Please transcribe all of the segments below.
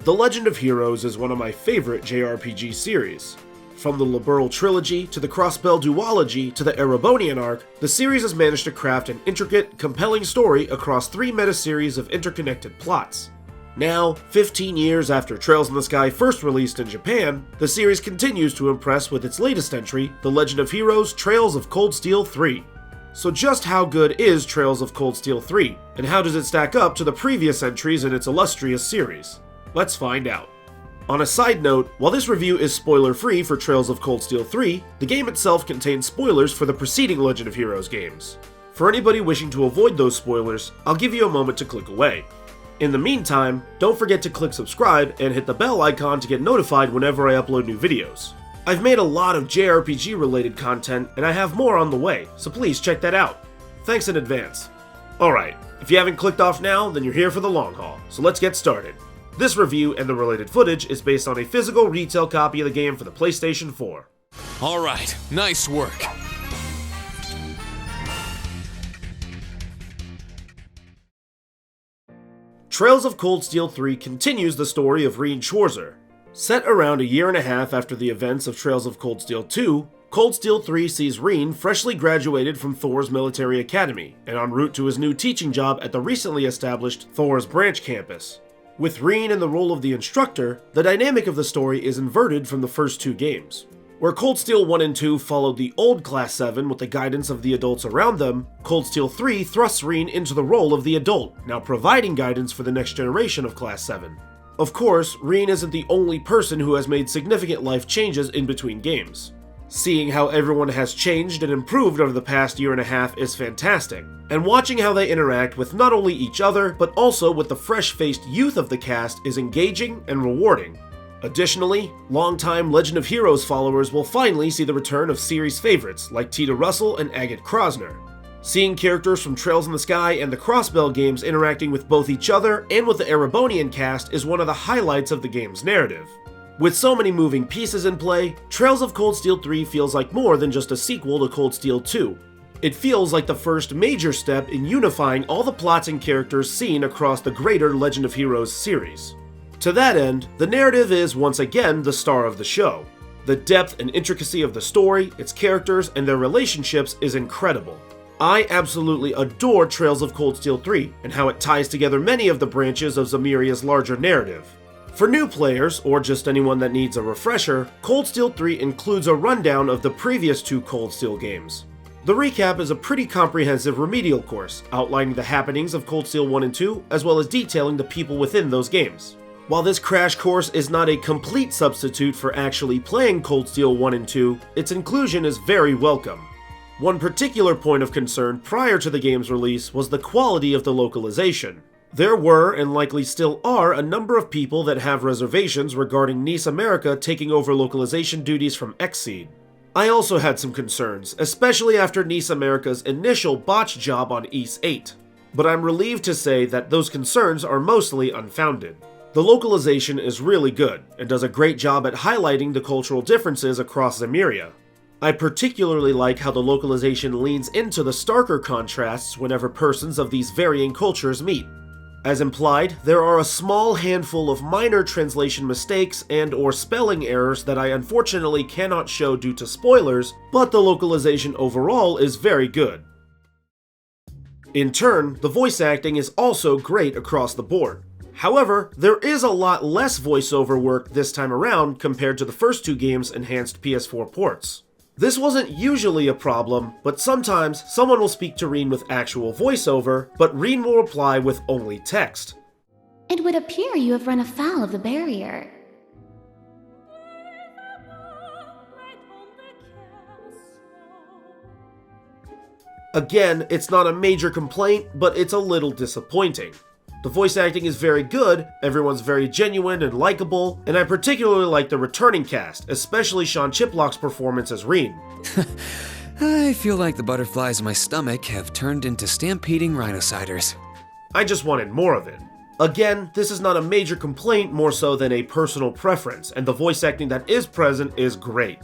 The Legend of Heroes is one of my favorite JRPG series. From the Liberal Trilogy, to the Crossbell Duology, to the Erebonian arc, the series has managed to craft an intricate, compelling story across 3 meta-series of interconnected plots. Now, 15 years after Trails in the Sky first released in Japan, the series continues to impress with its latest entry, The Legend of Heroes Trails of Cold Steel 3. So just how good is Trails of Cold Steel 3, and how does it stack up to the previous entries in its illustrious series? Let's find out. On a side note, while this review is spoiler-free for Trails of Cold Steel 3, the game itself contains spoilers for the preceding Legend of Heroes games. For anybody wishing to avoid those spoilers, I'll give you a moment to click away. In the meantime, don't forget to click subscribe and hit the bell icon to get notified whenever I upload new videos. I've made a lot of JRPG related content and I have more on the way, so please check that out. Thanks in advance. Alright, if you haven't clicked off now, then you're here for the long haul, so let's get started. This review and the related footage is based on a physical retail copy of the game for the PlayStation 4. Alright, nice work. Trails of Cold Steel 3 continues the story of Rean Schwarzer. Set around a year and a half after the events of Trails of Cold Steel 2, Cold Steel 3 sees Rean freshly graduated from Thor's military academy and en route to his new teaching job at the recently established Thor's branch campus. With Rean in the role of the instructor, the dynamic of the story is inverted from the first 2 games. Where Cold Steel 1 and 2 followed the old Class 7 with the guidance of the adults around them, Cold Steel 3 thrusts Rean into the role of the adult, now providing guidance for the next generation of Class 7. Of course, Rean isn't the only person who has made significant life changes in between games. Seeing how everyone has changed and improved over the past year and a half is fantastic, and watching how they interact with not only each other, but also with the fresh-faced youth of the cast is engaging and rewarding. Additionally, longtime Legend of Heroes followers will finally see the return of series favorites like Tita Russell and Agate Krosner. Seeing characters from Trails in the Sky and the Crossbell games interacting with both each other and with the Erebonian cast is one of the highlights of the game's narrative. With so many moving pieces in play, Trails of Cold Steel 3 feels like more than just a sequel to Cold Steel 2. It feels like the first major step in unifying all the plots and characters seen across the greater Legend of Heroes series. To that end, the narrative is once again the star of the show. The depth and intricacy of the story, its characters, and their relationships is incredible. I absolutely adore Trails of Cold Steel 3 and how it ties together many of the branches of Zamiria's larger narrative. For new players, or just anyone that needs a refresher, Cold Steel 3 includes a rundown of the previous 2 Cold Steel games. The recap is a pretty comprehensive remedial course, outlining the happenings of Cold Steel 1 and 2, as well as detailing the people within those games. While this crash course is not a complete substitute for actually playing Cold Steel 1 and 2, its inclusion is very welcome. One particular point of concern prior to the game's release was the quality of the localization. There were, and likely still are, a number of people that have reservations regarding NIS America taking over localization duties from Xseed. I also had some concerns, especially after NIS America's initial botch job on Ys 8, but I'm relieved to say that those concerns are mostly unfounded. The localization is really good, and does a great job at highlighting the cultural differences across Zamiria. I particularly like how the localization leans into the starker contrasts whenever persons of these varying cultures meet. As implied, there are a small handful of minor translation mistakes and/or spelling errors that I unfortunately cannot show due to spoilers, but the localization overall is very good. In turn, the voice acting is also great across the board. However, there is a lot less voiceover work this time around compared to the first 2 games' enhanced PS4 ports. This wasn't usually a problem, but sometimes someone will speak to Rean with actual voiceover, but Rean will reply with only text. It would appear you have run afoul of the barrier. Again, it's not a major complaint, but it's a little disappointing. The voice acting is very good, everyone's very genuine and likable, and I particularly like the returning cast, especially Sean Chiplock's performance as Rean. I feel like the butterflies in my stomach have turned into stampeding rhinociders. I just wanted more of it. Again, this is not a major complaint, more so than a personal preference, and the voice acting that is present is great.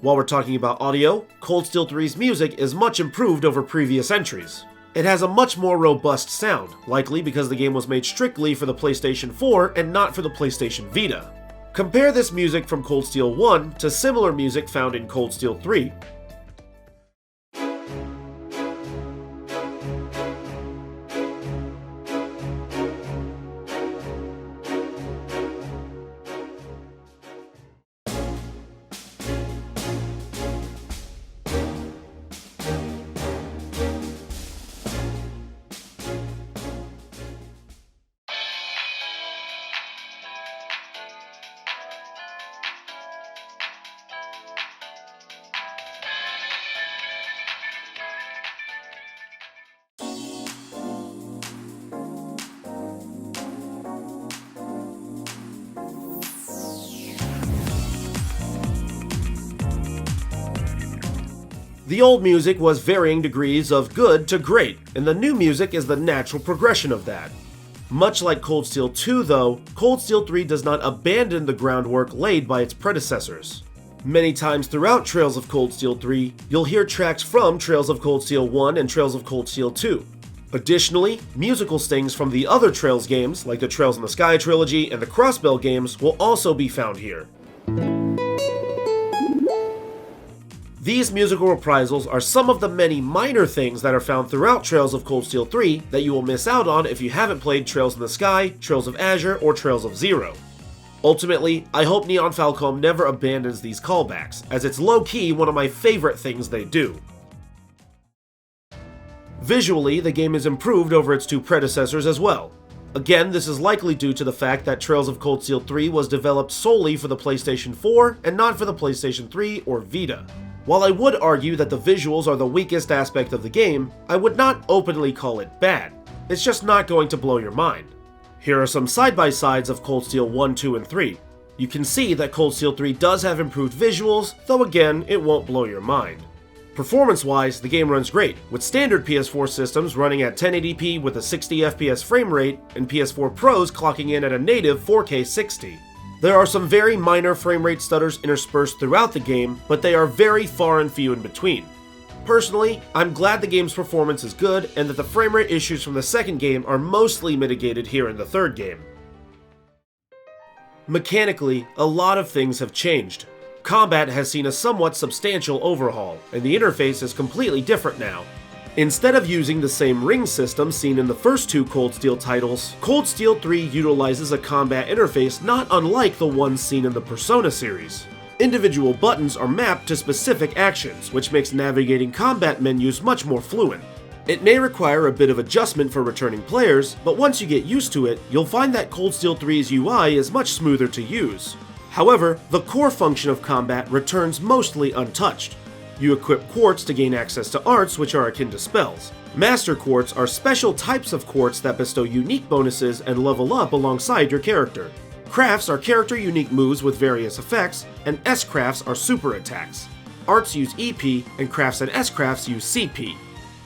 While we're talking about audio, Cold Steel 3's music is much improved over previous entries. It has a much more robust sound, likely because the game was made strictly for the PlayStation 4 and not for the PlayStation Vita. Compare this music from Cold Steel 1 to similar music found in Cold Steel 3. The old music was varying degrees of good to great, and the new music is the natural progression of that. Much like Cold Steel 2 though, Cold Steel 3 does not abandon the groundwork laid by its predecessors. Many times throughout Trails of Cold Steel 3, you'll hear tracks from Trails of Cold Steel 1 and Trails of Cold Steel 2. Additionally, musical stings from the other Trails games, like the Trails in the Sky trilogy and the Crossbell games, will also be found here. These musical reprisals are some of the many minor things that are found throughout Trails of Cold Steel 3 that you will miss out on if you haven't played Trails in the Sky, Trails of Azure, or Trails of Zero. Ultimately, I hope Neon Falcom never abandons these callbacks, as it's low-key one of my favorite things they do. Visually, the game is improved over its two predecessors as well. Again, this is likely due to the fact that Trails of Cold Steel 3 was developed solely for the PlayStation 4 and not for the PlayStation 3 or Vita. While I would argue that the visuals are the weakest aspect of the game, I would not openly call it bad. It's just not going to blow your mind. Here are some side-by-sides of Cold Steel 1, 2, and 3. You can see that Cold Steel 3 does have improved visuals, though again, it won't blow your mind. Performance-wise, the game runs great, with standard PS4 systems running at 1080p with a 60fps frame rate, and PS4 Pros clocking in at a native 4K 60. There are some very minor frame rate stutters interspersed throughout the game, but they are very far and few in between. Personally, I'm glad the game's performance is good and that the frame rate issues from the second game are mostly mitigated here in the third game. Mechanically, a lot of things have changed. Combat has seen a somewhat substantial overhaul, and the interface is completely different now. Instead of using the same ring system seen in the first two Cold Steel titles, Cold Steel 3 utilizes a combat interface not unlike the ones seen in the Persona series. Individual buttons are mapped to specific actions, which makes navigating combat menus much more fluent. It may require a bit of adjustment for returning players, but once you get used to it, you'll find that Cold Steel 3's UI is much smoother to use. However, the core function of combat returns mostly untouched. You equip quartz to gain access to arts, which are akin to spells. Master quartz are special types of quartz that bestow unique bonuses and level up alongside your character. Crafts are character-unique moves with various effects, and S-crafts are super attacks. Arts use EP, and crafts and S-crafts use CP.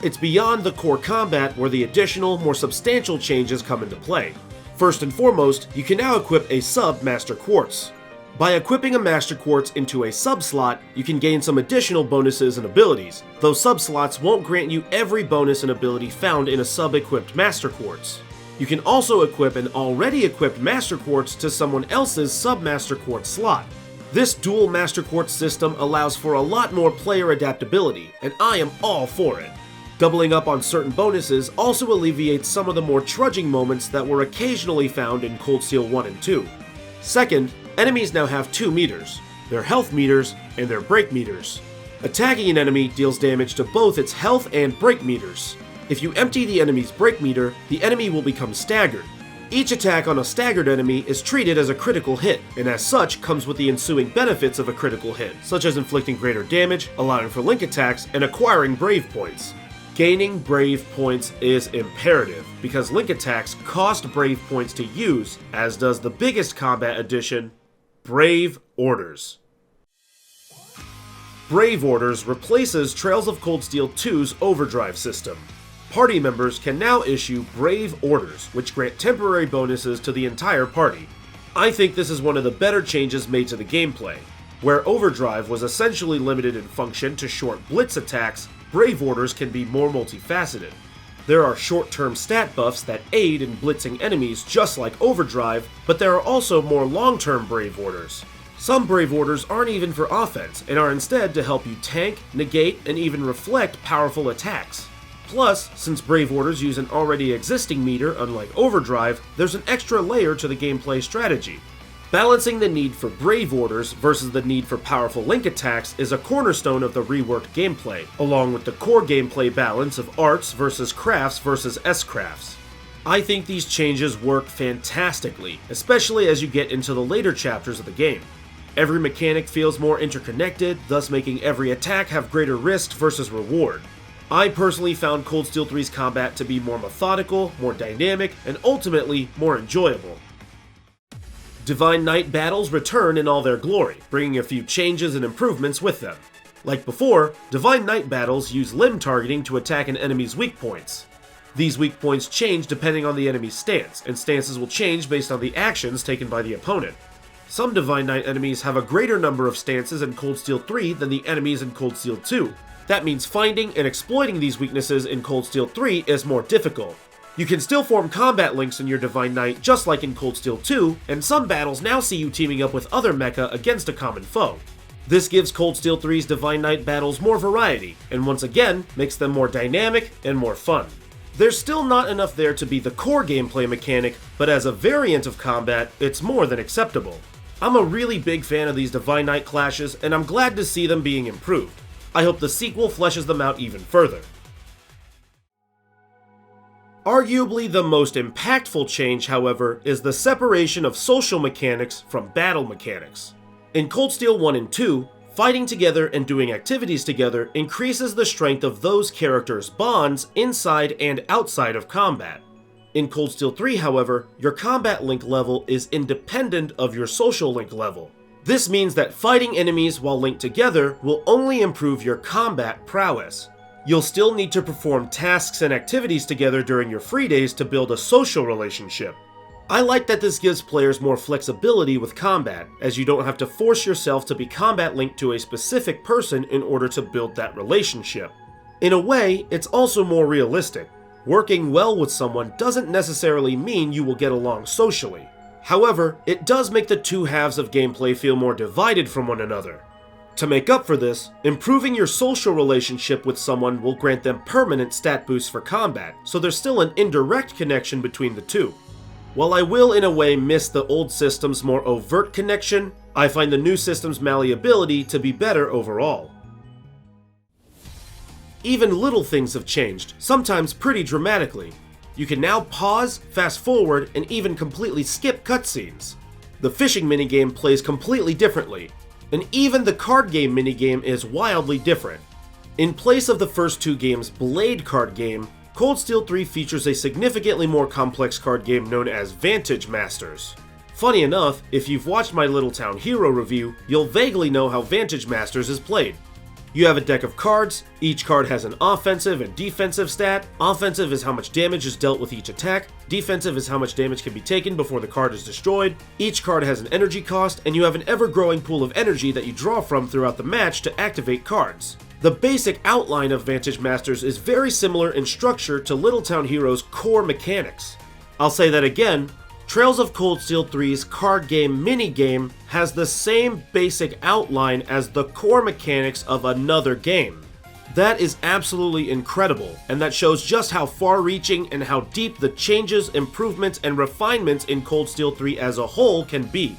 It's beyond the core combat where the additional, more substantial changes come into play. First and foremost, you can now equip a sub-Master Quartz. By equipping a Master Quartz into a sub-slot, you can gain some additional bonuses and abilities, though sub-slots won't grant you every bonus and ability found in a sub-equipped Master Quartz. You can also equip an already equipped Master Quartz to someone else's sub-Master Quartz slot. This dual Master Quartz system allows for a lot more player adaptability, and I am all for it. Doubling up on certain bonuses also alleviates some of the more trudging moments that were occasionally found in Cold Steel 1 and 2. Second, enemies now have two meters, their health meters and their break meters. Attacking an enemy deals damage to both its health and break meters. If you empty the enemy's break meter, the enemy will become staggered. Each attack on a staggered enemy is treated as a critical hit, and as such comes with the ensuing benefits of a critical hit, such as inflicting greater damage, allowing for link attacks, and acquiring Brave points. Gaining Brave points is imperative, because link attacks cost Brave points to use, as does the biggest combat addition, Brave Orders. Brave Orders replaces Trails of Cold Steel 2's Overdrive system. Party members can now issue Brave Orders, which grant temporary bonuses to the entire party. I think this is one of the better changes made to the gameplay. Where Overdrive was essentially limited in function to short blitz attacks, Brave Orders can be more multifaceted. There are short-term stat buffs that aid in blitzing enemies just like Overdrive, but there are also more long-term Brave Orders. Some Brave Orders aren't even for offense, and are instead to help you tank, negate, and even reflect powerful attacks. Plus, since Brave Orders use an already existing meter unlike Overdrive, there's an extra layer to the gameplay strategy. Balancing the need for Brave Orders versus the need for powerful link attacks is a cornerstone of the reworked gameplay, along with the core gameplay balance of arts versus crafts versus S-crafts. I think these changes work fantastically, especially as you get into the later chapters of the game. Every mechanic feels more interconnected, thus making every attack have greater risk versus reward. I personally found Cold Steel 3's combat to be more methodical, more dynamic, and ultimately more enjoyable. Divine Knight battles return in all their glory, bringing a few changes and improvements with them. Like before, Divine Knight battles use limb targeting to attack an enemy's weak points. These weak points change depending on the enemy's stance, and stances will change based on the actions taken by the opponent. Some Divine Knight enemies have a greater number of stances in Cold Steel 3 than the enemies in Cold Steel 2. That means finding and exploiting these weaknesses in Cold Steel 3 is more difficult. You can still form combat links in your Divine Knight just like in Cold Steel 2, and some battles now see you teaming up with other mecha against a common foe. This gives Cold Steel 3's Divine Knight battles more variety, and once again, makes them more dynamic and more fun. There's still not enough there to be the core gameplay mechanic, but as a variant of combat, it's more than acceptable. I'm a really big fan of these Divine Knight clashes, and I'm glad to see them being improved. I hope the sequel fleshes them out even further. Arguably the most impactful change, however, is the separation of social mechanics from battle mechanics. In Cold Steel 1 and 2, fighting together and doing activities together increases the strength of those characters' bonds inside and outside of combat. In Cold Steel 3, however, your combat link level is independent of your social link level. This means that fighting enemies while linked together will only improve your combat prowess. You'll still need to perform tasks and activities together during your free days to build a social relationship. I like that this gives players more flexibility with combat, as you don't have to force yourself to be combat linked to a specific person in order to build that relationship. In a way, it's also more realistic. Working well with someone doesn't necessarily mean you will get along socially. However, it does make the two halves of gameplay feel more divided from one another. To make up for this, improving your social relationship with someone will grant them permanent stat boosts for combat, so there's still an indirect connection between the two. While I will in a way miss the old system's more overt connection, I find the new system's malleability to be better overall. Even little things have changed, sometimes pretty dramatically. You can now pause, fast forward, and even completely skip cutscenes. The fishing minigame plays completely differently, and even the card game minigame is wildly different. In place of the first two games' Blade card game, Cold Steel 3 features a significantly more complex card game known as Vantage Masters. Funny enough, if you've watched my Little Town Hero review, you'll vaguely know how Vantage Masters is played. You have a deck of cards, each card has an offensive and defensive stat. Offensive is how much damage is dealt with each attack, defensive is how much damage can be taken before the card is destroyed. Each card has an energy cost, and you have an ever-growing pool of energy that you draw from throughout the match to activate cards. The basic outline of Vantage Masters is very similar in structure to Little Town Hero's core mechanics. I'll say that again, Trails of Cold Steel 3's card game minigame has the same basic outline as the core mechanics of another game. That is absolutely incredible, and that shows just how far-reaching and how deep the changes, improvements, and refinements in Cold Steel 3 as a whole can be.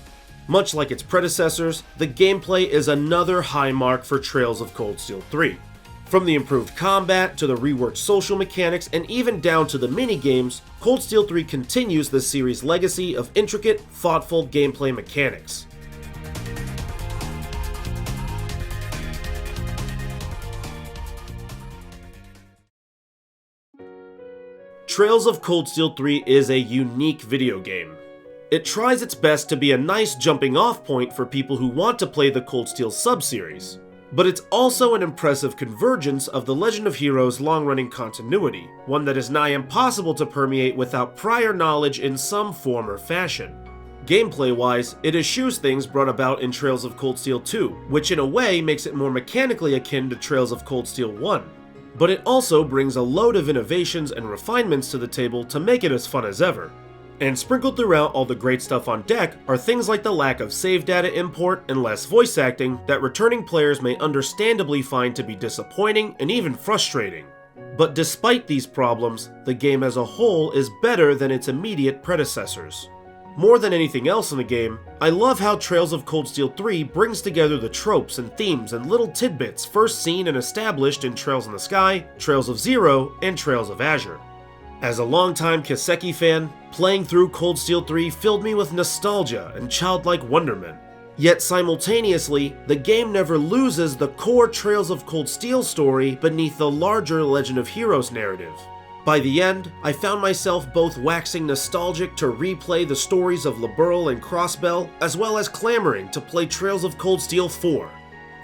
Much like its predecessors, the gameplay is another high mark for Trails of Cold Steel 3. From the improved combat, to the reworked social mechanics, and even down to the minigames, Cold Steel 3 continues the series' legacy of intricate, thoughtful gameplay mechanics. Trails of Cold Steel 3 is a unique video game. It tries its best to be a nice jumping off point for people who want to play the Cold Steel sub-series. But it's also an impressive convergence of the Legend of Heroes' long-running continuity, one that is nigh impossible to permeate without prior knowledge in some form or fashion. Gameplay-wise, it eschews things brought about in Trails of Cold Steel 2, which in a way makes it more mechanically akin to Trails of Cold Steel 1. but it also brings a load of innovations and refinements to the table to make it as fun as ever. And sprinkled throughout all the great stuff on deck are things like the lack of save data import and less voice acting that returning players may understandably find to be disappointing and even frustrating. But despite these problems, the game as a whole is better than its immediate predecessors. More than anything else in the game, I love how Trails of Cold Steel 3 brings together the tropes and themes and little tidbits first seen and established in Trails in the Sky, Trails of Zero, and Trails of Azure. As a longtime Kiseki fan, playing through Cold Steel 3 filled me with nostalgia and childlike wonderment. Yet simultaneously, the game never loses the core Trails of Cold Steel story beneath the larger Legend of Heroes narrative. By the end, I found myself both waxing nostalgic to replay the stories of Liberl and Crossbell, as well as clamoring to play Trails of Cold Steel 4.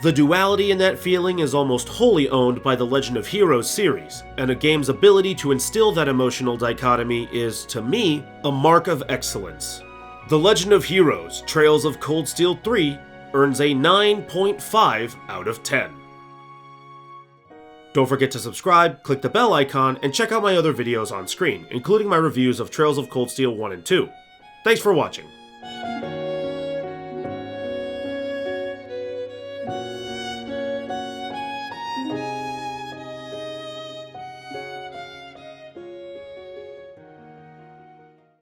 The duality in that feeling is almost wholly owned by the Legend of Heroes series, and a game's ability to instill that emotional dichotomy is, to me, a mark of excellence. The Legend of Heroes Trails of Cold Steel 3 earns a 9.5 out of 10. Don't forget to subscribe, click the bell icon, and check out my other videos on screen, including my reviews of Trails of Cold Steel 1 and 2. Thanks for watching.